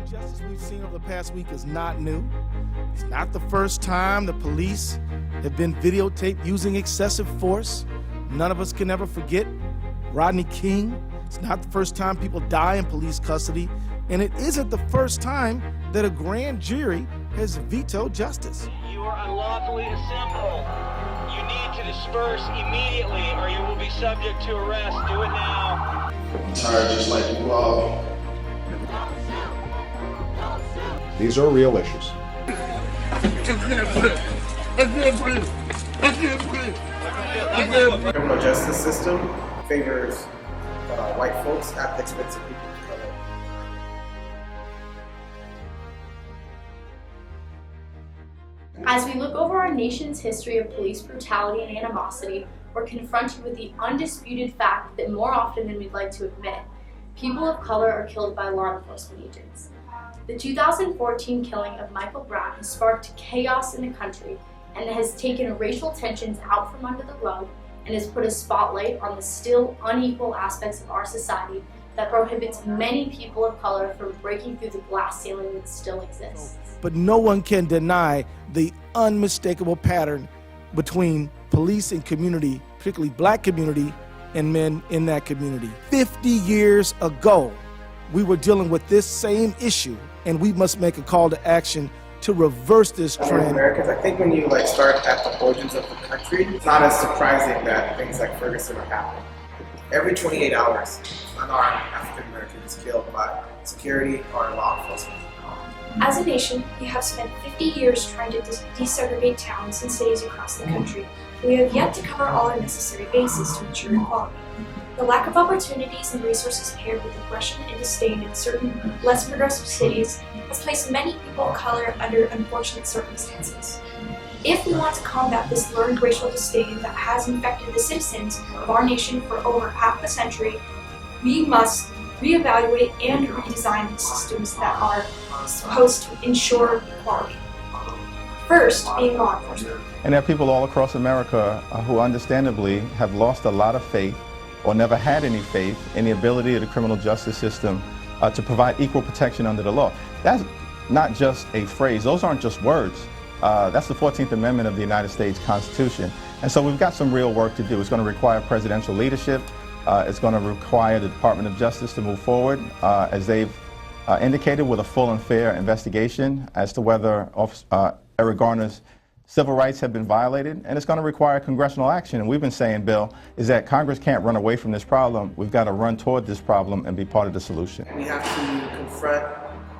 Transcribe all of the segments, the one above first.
injustice we've seen over the past week is not new. It's not the first time the police have been videotaped using excessive force. None of us can ever forget Rodney King. It's not the first time people die in police custody, and it isn't the first time that a grand jury has vetoed justice. You are unlawfully assembled. You need to disperse immediately or you will be subject to arrest. Do it now. I'm tired just like you all. These are real issues. The criminal justice system favors white folks at the expense of people of color. As we look over our nation's history of police brutality and animosity, we're confronted with the undisputed fact that more often than we'd like to admit, people of color are killed by law enforcement agents. The 2014 killing of Michael Brown has sparked chaos in the country and has taken racial tensions out from under the rug and has put a spotlight on the still unequal aspects of our society that prohibits many people of color from breaking through the glass ceiling that still exists. But no one can deny the unmistakable pattern between police and community, particularly black community, and men in that community. 50 years ago, we were dealing with this same issue, and we must make a call to action to reverse this trend. Americans, I think when you start at the origins of the country, it's not as surprising that things like Ferguson are happening. Every 28 hours, an unarmed African American is killed by security or law enforcement. As a nation, we have spent 50 years trying to desegregate towns and cities across the country. We have yet to cover all our necessary bases to ensure equality. The lack of opportunities and resources paired with aggression and disdain in certain less progressive cities has placed many people of color under unfortunate circumstances. If we want to combat this learned racial disdain that has infected the citizens of our nation for over half a century, we must reevaluate and redesign the systems that are supposed to ensure equality. First, being law enforcement. And there are people all across America who understandably have lost a lot of faith or never had any faith in the ability of the criminal justice system to provide equal protection under the law. That's not just a phrase. Those aren't just words. That's the 14th Amendment of the United States Constitution. And so we've got some real work to do. It's going to require presidential leadership. It's going to require the Department of Justice to move forward, as they've indicated, with a full and fair investigation as to whether Eric Garner's civil rights have been violated, and it's going to require congressional action. And we've been saying, Bill, is that Congress can't run away from this problem. We've got to run toward this problem and be part of the solution. We have to confront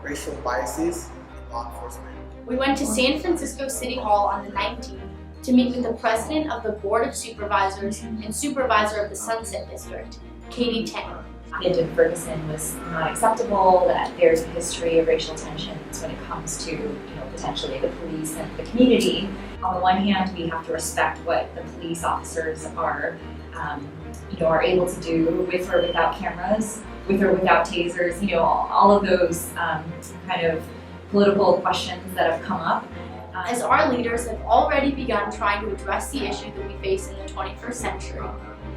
racial biases in law enforcement. We went to San Francisco City Hall on the 19th to meet with the president of the Board of Supervisors and supervisor of the Sunset District, Katie Tang. In Ferguson was not acceptable, that there's a history of racial tensions when it comes to potentially the police and the community. On the one hand, we have to respect what the police officers are able to do with or without cameras, with or without tasers, all of those kind of political questions that have come up. As our leaders have already begun trying to address the issue that we face in the 21st century,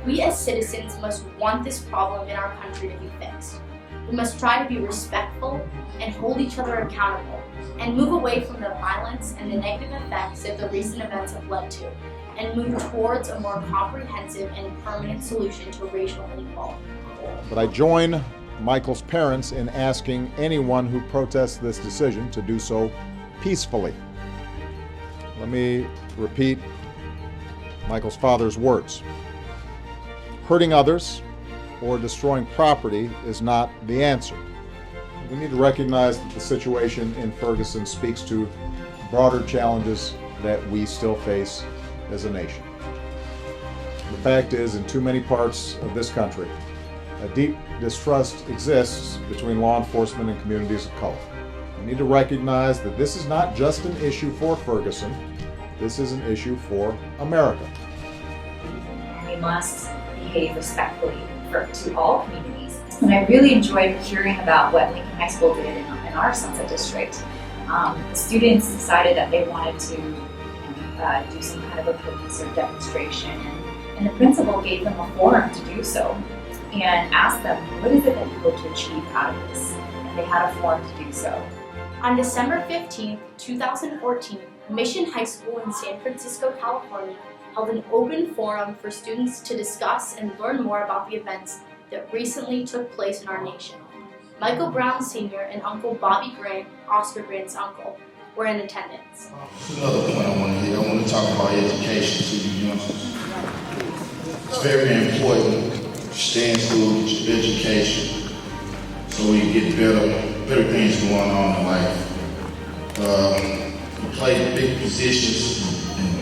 we as citizens must want this problem in our country to be fixed. We must try to be respectful and hold each other accountable, and move away from the violence and the negative effects that the recent events have led to, and move towards a more comprehensive and permanent solution to racial inequality. But I join Michael's parents in asking anyone who protests this decision to do so peacefully. Let me repeat Michael's father's words. Hurting others or destroying property is not the answer. We need to recognize that the situation in Ferguson speaks to broader challenges that we still face as a nation. The fact is, in too many parts of this country, a deep distrust exists between law enforcement and communities of color. We need to recognize that this is not just an issue for Ferguson, this is an issue for America. We must behave respectfully to all communities. And I really enjoyed hearing about what Lincoln High School did in our Sunset District. The students decided that they wanted to do some kind of a protest or demonstration, and the principal gave them a forum to do so and asked them, what is it that you hope to achieve out of this? they had a forum to do so. On December 15, 2014, Mission High School in San Francisco, California, held an open forum for students to discuss and learn more about the events that recently took place in our nation. Michael Brown Sr. and Uncle Bobby Grant, Oscar Grant's uncle, were in attendance. Another point I want to hit, I want to talk about education to you youngsters. It's very important to stay in school, get your education, so we get better things going on in life. We play big positions and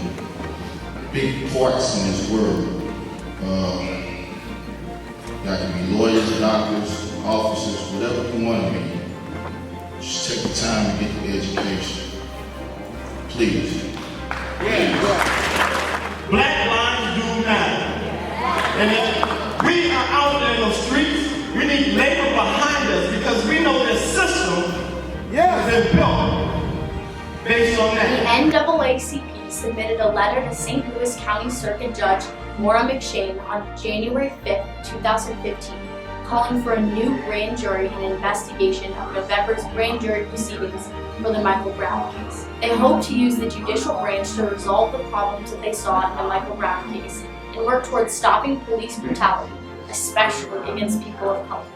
big parts in this world. Y'all can be lawyers, doctors, officers, whatever you want to be. Just take the time to get the education. Please. Black lives do matter. And if we are out there in the streets, we need labor behind us because we know the system has been built based on that. The NAACP submitted a letter to St. Louis County Circuit Judge Maura McShane on January 5, 2015, calling for a new grand jury and investigation of November's grand jury proceedings for the Michael Brown case. They hope to use the judicial branch to resolve the problems that they saw in the Michael Brown case and work towards stopping police brutality, especially against people of color.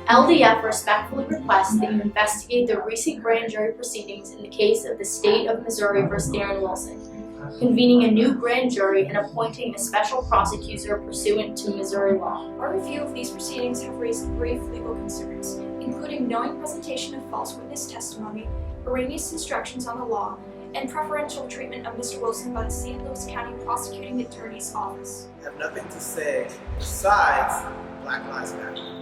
LDF respectfully requests that you investigate the recent grand jury proceedings in the case of the state of Missouri versus Darren Wilson, convening a new grand jury and appointing a special prosecutor pursuant to Missouri law. Our review of these proceedings have raised grave legal concerns, including knowing presentation of false witness testimony, erroneous instructions on the law, and preferential treatment of Mr. Wilson by the St. Louis County Prosecuting Attorney's Office. I have nothing to say besides Black Lives Matter.